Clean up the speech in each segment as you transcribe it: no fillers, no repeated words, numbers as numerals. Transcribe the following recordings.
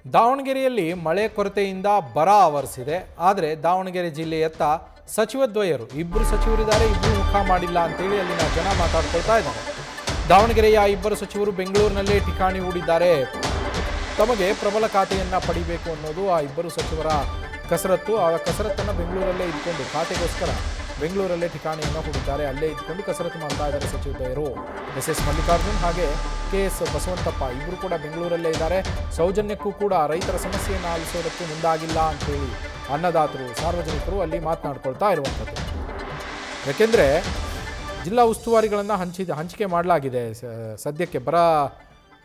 ದಾವಣಗೆರೆಯಲ್ಲಿ ಮಳೆ ಕೊರತೆಯಿಂದ ಬರ ಆವರಿಸಿದೆ. ಆದರೆ ದಾವಣಗೆರೆ ಜಿಲ್ಲೆಯತ್ತ ಸಚಿವದ್ವಯರು ಇಬ್ಬರು ಸಚಿವರಿದ್ದಾರೆ, ಇಬ್ಬರು ಮುಖ ಮಾಡಿಲ್ಲ ಅಂತೇಳಿ ಅಲ್ಲಿನ ಜನ ಮಾತಾಡ್ಕೊಳ್ತಾ ಇದ್ದಾರೆ. ದಾವಣಗೆರೆಯ ಇಬ್ಬರು ಸಚಿವರು ಬೆಂಗಳೂರಿನಲ್ಲೇ ಠಿಕಾಣಿ ಹೂಡಿದ್ದಾರೆ. ತಮಗೆ ಪ್ರಬಲ ಖಾತೆಯನ್ನು ಪಡಿಬೇಕು ಅನ್ನೋದು ಆ ಇಬ್ಬರು ಸಚಿವರ ಕಸರತ್ತು. ಆ ಕಸರತ್ತನ್ನು ಬೆಂಗಳೂರಲ್ಲೇ ಇದ್ಕೊಂಡು ಖಾತೆಗೋಸ್ಕರ ಬೆಂಗಳೂರಲ್ಲೇ ಠಿಕಾಣಿಯನ್ನು ಹೂಡಿದ್ದಾರೆ. ಅಲ್ಲೇ ಇದ್ಕೊಂಡು ಕಸರತ್ತು ಮಾಡ್ತಾ ಇದ್ದಾರೆ ಸಚಿವದ್ವಯರು. ಎಸ್ ಮಲ್ಲಿಕಾರ್ಜುನ್ ಹಾಗೆ KS ಬಸವಂತಪ್ಪ ಇಬ್ಬರು ಕೂಡ ಬೆಂಗಳೂರಲ್ಲೇ ಇದ್ದಾರೆ. ಸೌಜನ್ಯಕ್ಕೂ ಕೂಡ ರೈತರ ಸಮಸ್ಯೆಯನ್ನು ಆಲಿಸೋದಕ್ಕೆ ಮುಂದಾಗಿಲ್ಲ ಅಂತೇಳಿ ಅನ್ನದಾತರು, ಸಾರ್ವಜನಿಕರು ಅಲ್ಲಿ ಮಾತನಾಡ್ಕೊಳ್ತಾ ಇರುವಂಥದ್ದು. ಯಾಕೆಂದರೆ ಜಿಲ್ಲಾ ಉಸ್ತುವಾರಿಗಳನ್ನು ಹಂಚಿಕೆ ಮಾಡಲಾಗಿದೆ ಸದ್ಯಕ್ಕೆ ಬರ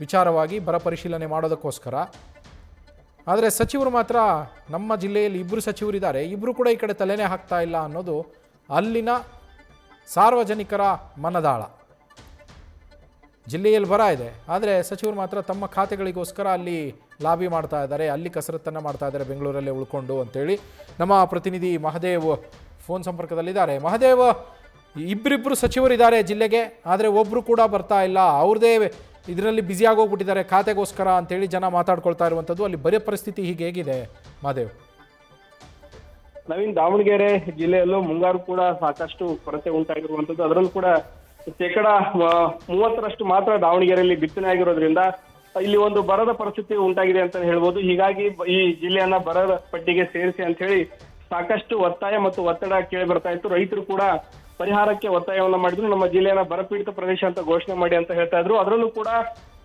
ವಿಚಾರವಾಗಿ, ಬರ ಪರಿಶೀಲನೆ ಮಾಡೋದಕ್ಕೋಸ್ಕರ. ಆದರೆ ಸಚಿವರು ಮಾತ್ರ ನಮ್ಮ ಜಿಲ್ಲೆಯಲ್ಲಿ ಇಬ್ಬರು ಸಚಿವರಿದ್ದಾರೆ, ಇಬ್ಬರು ಕೂಡ ಈ ಕಡೆ ತಲೆನೇ ಹಾಕ್ತಾ ಇಲ್ಲ ಅನ್ನೋದು ಅಲ್ಲಿನ ಸಾರ್ವಜನಿಕರ ಮನದಾಳ. ಜಿಲ್ಲೆಯಲ್ಲಿ ಬರ ಇದೆ, ಆದರೆ ಸಚಿವರು ಮಾತ್ರ ತಮ್ಮ ಖಾತೆಗಳಿಗೋಸ್ಕರ ಅಲ್ಲಿ ಲಾಬಿ ಮಾಡ್ತಾ ಇದ್ದಾರೆ, ಅಲ್ಲಿ ಕಸರತ್ತನ್ನು ಮಾಡ್ತಾ ಇದ್ದಾರೆ ಬೆಂಗಳೂರಲ್ಲೇ ಉಳ್ಕೊಂಡು ಅಂತೇಳಿ ನಮ್ಮ ಪ್ರತಿನಿಧಿ ಮಹದೇವ್ ಫೋನ್ ಸಂಪರ್ಕದಲ್ಲಿದ್ದಾರೆ. ಮಹದೇವ್, ಇಬ್ಬರಿಬ್ಬರು ಸಚಿವರಿದ್ದಾರೆ ಜಿಲ್ಲೆಗೆ, ಆದರೆ ಒಬ್ಬರು ಕೂಡ ಬರ್ತಾ ಇಲ್ಲ, ಅವ್ರದ್ದೇ ಇದರಲ್ಲಿ ಬ್ಯುಸಿಯಾಗಿ ಹೋಗ್ಬಿಟ್ಟಿದ್ದಾರೆ ಖಾತೆಗೋಸ್ಕರ ಅಂತೇಳಿ ಜನ ಮಾತಾಡ್ಕೊಳ್ತಾ ಇರುವಂಥದ್ದು. ಅಲ್ಲಿ ಬರೀ ಪರಿಸ್ಥಿತಿ ಹೀಗೆ ಹೇಗಿದೆ ಮಹದೇವ್? ನವೀನ್, ದಾವಣಗೆರೆ ಜಿಲ್ಲೆಯಲ್ಲೂ ಮುಂಗಾರು ಕೂಡ ಸಾಕಷ್ಟು ಕೊರತೆ ಉಂಟಾಗಿರುವಂಥದ್ದು. ಅದರಲ್ಲೂ ಕೂಡ 30% ಮಾತ್ರ ದಾವಣಗೆರೆಯಲ್ಲಿ ಬಿತ್ತನೆ ಆಗಿರೋದ್ರಿಂದ ಇಲ್ಲಿ ಒಂದು ಬರದ ಪರಿಸ್ಥಿತಿ ಉಂಟಾಗಿದೆ ಅಂತ ಹೇಳ್ಬೋದು. ಹೀಗಾಗಿ ಈ ಜಿಲ್ಲೆಯನ್ನ ಬರದ ಪಟ್ಟಿಗೆ ಸೇರಿಸಿ ಅಂತ ಹೇಳಿ ಸಾಕಷ್ಟು ಒತ್ತಾಯ ಮತ್ತು ಒತ್ತಡ ಕೇಳಿ ಬರ್ತಾ ಇತ್ತು. ರೈತರು ಕೂಡ ಪರಿಹಾರಕ್ಕೆ ಒತ್ತಾಯವನ್ನ ಮಾಡಿದ್ರು. ನಮ್ಮ ಜಿಲ್ಲೆಯನ್ನ ಬರಪೀಡಿತ ಪ್ರದೇಶ ಅಂತ ಘೋಷಣೆ ಮಾಡಿ ಅಂತ ಹೇಳ್ತಾ ಇದ್ರು. ಅದರಲ್ಲೂ ಕೂಡ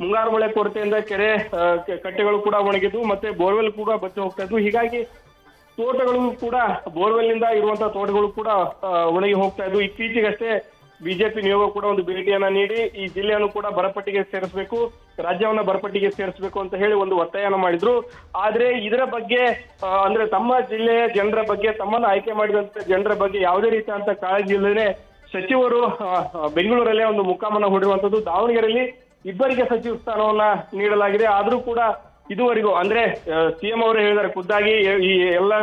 ಮುಂಗಾರು ಮಳೆ ಕೊರತೆಯಿಂದ ಕೆರೆ ಕಟ್ಟೆಗಳು ಕೂಡ ಒಣಗಿದ್ವು, ಮತ್ತೆ ಬೋರ್ವೆಲ್ ಕೂಡ ಬತ್ತಿ ಹೋಗ್ತಾ ಇದ್ವು. ಹೀಗಾಗಿ ತೋಟಗಳು ಕೂಡ, ಬೋರ್ವೆಲ್ ನಿಂದ ಇರುವಂತಹ ತೋಟಗಳು ಕೂಡ ಒಣಗಿ ಹೋಗ್ತಾ ಇದ್ವು. ಇತ್ತೀಚೆಗಷ್ಟೇ ಬಿಜೆಪಿ ನಿಯೋಗ ಕೂಡ ಒಂದು ಭೇಟಿಯನ್ನ ನೀಡಿ ಈ ಜಿಲ್ಲೆಯನ್ನು ಕೂಡ ಬರಪಟ್ಟಿಗೆ ಸೇರಿಸಬೇಕು, ರಾಜ್ಯವನ್ನ ಬರಪಟ್ಟಿಗೆ ಸೇರಿಸಬೇಕು ಅಂತ ಹೇಳಿ ಒಂದು ಒತ್ತಾಯನ ಮಾಡಿದ್ರು. ಆದ್ರೆ ಇದರ ಬಗ್ಗೆ ಅಂದ್ರೆ ತಮ್ಮ ಜಿಲ್ಲೆಯ ಜನರ ಬಗ್ಗೆ, ತಮ್ಮನ್ನ ಆಯ್ಕೆ ಮಾಡಿದಂತ ಜನರ ಬಗ್ಗೆ ಯಾವುದೇ ರೀತಿಯಂತ ಕಾಳಜಿ ಇಲ್ಲದೆ ಸಚಿವರು ಬೆಂಗಳೂರಲ್ಲೇ ಒಂದು ಮುಖಾಮನ ಹೂಡಿರುವಂತದ್ದು. ದಾವಣಗೆರೆಯಲ್ಲಿ ಇಬ್ಬರಿಗೆ ಸಚಿವ ಸ್ಥಾನವನ್ನ ನೀಡಲಾಗಿದೆ. ಆದ್ರೂ ಕೂಡ ಇದುವರೆಗೂ ಅಂದ್ರೆ CM ಅವರು ಹೇಳಿದ್ದಾರೆ ಖುದ್ದಾಗಿ ಈ ಎಲ್ಲ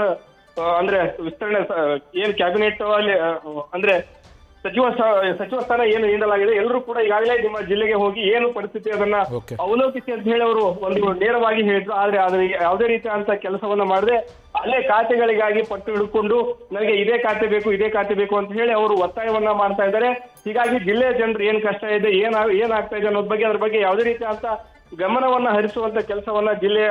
ಅಂದ್ರೆ ವಿಸ್ತರಣೆ ಏನ್ ಕ್ಯಾಬಿನೆಟ್ ಅಲ್ಲಿ ಅಂದ್ರೆ ಸಚಿವ ಸ್ಥಾನ ಏನು ನೀಡಲಾಗಿದೆ, ಎಲ್ಲರೂ ಕೂಡ ಈಗಾಗಲೇ ನಿಮ್ಮ ಜಿಲ್ಲೆಗೆ ಹೋಗಿ ಏನು ಪರಿಸ್ಥಿತಿ ಅದನ್ನ ಅವಲೋಕಿಸಿ ಅಂತ ಹೇಳಿ ಅವರು ಒಂದು ನೇರವಾಗಿ ಹೇಳಿದ್ರು. ಆದ್ರೆ ಯಾವುದೇ ರೀತಿಯಾದಂತ ಕೆಲಸವನ್ನ ಮಾಡದೆ ಅಲ್ಲೇ ಖಾತೆಗಳಿಗಾಗಿ ಪಟ್ಟು ಹಿಡ್ಕೊಂಡು ನನಗೆ ಇದೇ ಖಾತೆ ಬೇಕು, ಇದೇ ಖಾತೆ ಬೇಕು ಅಂತ ಹೇಳಿ ಅವರು ಒತ್ತಾಯವನ್ನ ಮಾಡ್ತಾ ಇದ್ದಾರೆ. ಹೀಗಾಗಿ ಜಿಲ್ಲೆಯ ಜನರು ಏನ್ ಕಷ್ಟ ಇದೆ, ಏನಾಗ್ತಾ ಇದೆ ಅನ್ನೋದ್ ಬಗ್ಗೆ, ಅದ್ರ ಬಗ್ಗೆ ಯಾವುದೇ ರೀತಿಯಾದಂತ ಗಮನವನ್ನ ಹರಿಸುವಂತ ಕೆಲಸವನ್ನ ಜಿಲ್ಲೆಯ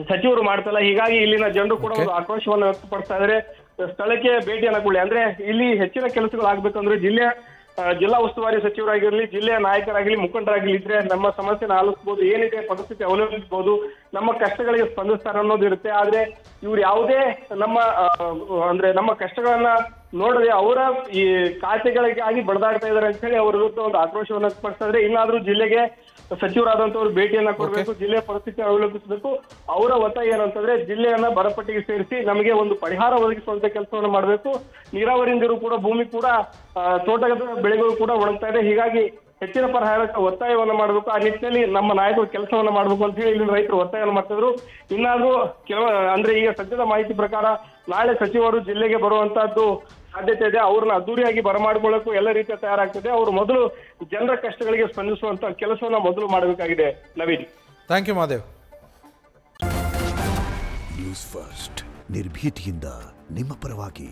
ಸಚಿವರು ಮಾಡ್ತಲ್ಲ. ಹೀಗಾಗಿ ಇಲ್ಲಿನ ಜನರು ಕೂಡ ಒಂದು ಆಕ್ರೋಶವನ್ನ ವ್ಯಕ್ತಪಡಿಸ್ತಾ ಇದ್ದಾರೆ. ಸ್ಥಳಕ್ಕೆ ಭೇಟಿಯನ್ನ ಕೊಡ್ಲಿ, ಅಂದ್ರೆ ಇಲ್ಲಿ ಹೆಚ್ಚಿನ ಕೆಲಸಗಳು ಆಗ್ಬೇಕಂದ್ರೆ ಜಿಲ್ಲಾ ಉಸ್ತುವಾರಿ ಸಚಿವರಾಗಿರ್ಲಿ, ಜಿಲ್ಲೆಯ ನಾಯಕರಾಗಲಿ, ಮುಖಂಡರಾಗಲಿ ಇದ್ರೆ ನಮ್ಮ ಸಮಸ್ಯೆನ ಆಲಿಸಬಹುದು, ಏನಿದೆ ಪರಿಸ್ಥಿತಿ ಅವಲೋಕಿಸಬಹುದು, ನಮ್ಮ ಕಷ್ಟಗಳಿಗೆ ಸ್ಪಂದಿಸ್ತಾರೆ ಅನ್ನೋದು ಇರುತ್ತೆ. ಆದ್ರೆ ಇವ್ರು ಯಾವುದೇ ನಮ್ಮ ಕಷ್ಟಗಳನ್ನ ನೋಡದೆ ಅವರ ಈ ಖಾತೆಗಳಿಗಾಗಿ ಬಡದಾಡ್ತಾ ಇದಾರೆ ಅಂತ ಹೇಳಿ ಅವ್ರ ವಿರುದ್ಧ ಒಂದು ಆಕ್ರೋಶವನ್ನ ವ್ಯಕ್ತಪಡಿಸ್ತಾ ಇದ್ರೆ, ಇನ್ನಾದ್ರೂ ಜಿಲ್ಲೆಗೆ ಸಚಿವರಾದಂತವ್ರು ಭೇಟಿಯನ್ನ ಕೊಡಬೇಕು, ಜಿಲ್ಲೆಯ ಪರಿಸ್ಥಿತಿ ಅವಲೋಕಿಸಬೇಕು. ಅವರ ಒತ್ತಾಯ ಏನಂತಂದ್ರೆ ಜಿಲ್ಲೆಯನ್ನ ಬರಪಟ್ಟಿಗೆ ಸೇರಿಸಿ ನಮಗೆ ಒಂದು ಪರಿಹಾರ ಒದಗಿಸುವಂತ ಕೆಲಸವನ್ನ ಮಾಡಬೇಕು. ನೀರಾವರಿಯಿಂದಿರು ಕೂಡ ಭೂಮಿ ಕೂಡ ತೋಟದ ಬೆಳೆಗಳು ಕೂಡ ಒಣಗ್ತಾ ಇದೆ. ಹೀಗಾಗಿ ಹೆಚ್ಚಿನ ಪರಿಹಾರಕ್ಕೆ ಒತ್ತಾಯವನ್ನ ಮಾಡಬೇಕು. ಆ ನಿಟ್ಟಿನಲ್ಲಿ ನಮ್ಮ ನಾಯಕರು ಕೆಲಸವನ್ನ ಮಾಡಬೇಕು ಅಂತ ಹೇಳಿ ಇಲ್ಲಿ ರೈತರು ಒತ್ತಾಯವನ್ನು ಮಾಡ್ತಿದ್ರು. ಇನ್ನಾದ್ರೂ ಅಂದ್ರೆ ಈಗ ಸದ್ಯದ ಮಾಹಿತಿ ಪ್ರಕಾರ ನಾಳೆ ಸಚಿವರು ಜಿಲ್ಲೆಗೆ ಬರುವಂತಹದ್ದು ಸಾಧ್ಯತೆ ಇದೆ. ಅವ್ರನ್ನ ಅದ್ದೂರಿಯಾಗಿ ಬರಮಾಡ್ಕೊಳ್ಳೋಕ್ಕೂ ಎಲ್ಲ ರೀತಿಯ ತಯಾರಾಗ್ತದೆ. ಅವರು ಮೊದಲು ಜನರ ಕಷ್ಟಗಳಿಗೆ ಸ್ಪಂದಿಸುವಂತ ಕೆಲಸವನ್ನ ಮೊದಲು ಮಾಡಬೇಕಾಗಿದೆ. Naveen, thank you Mahadev. News first, ನಿರ್ಭೀತಿಯಿಂದ ನಿಮ್ಮ ಪರವಾಗಿ.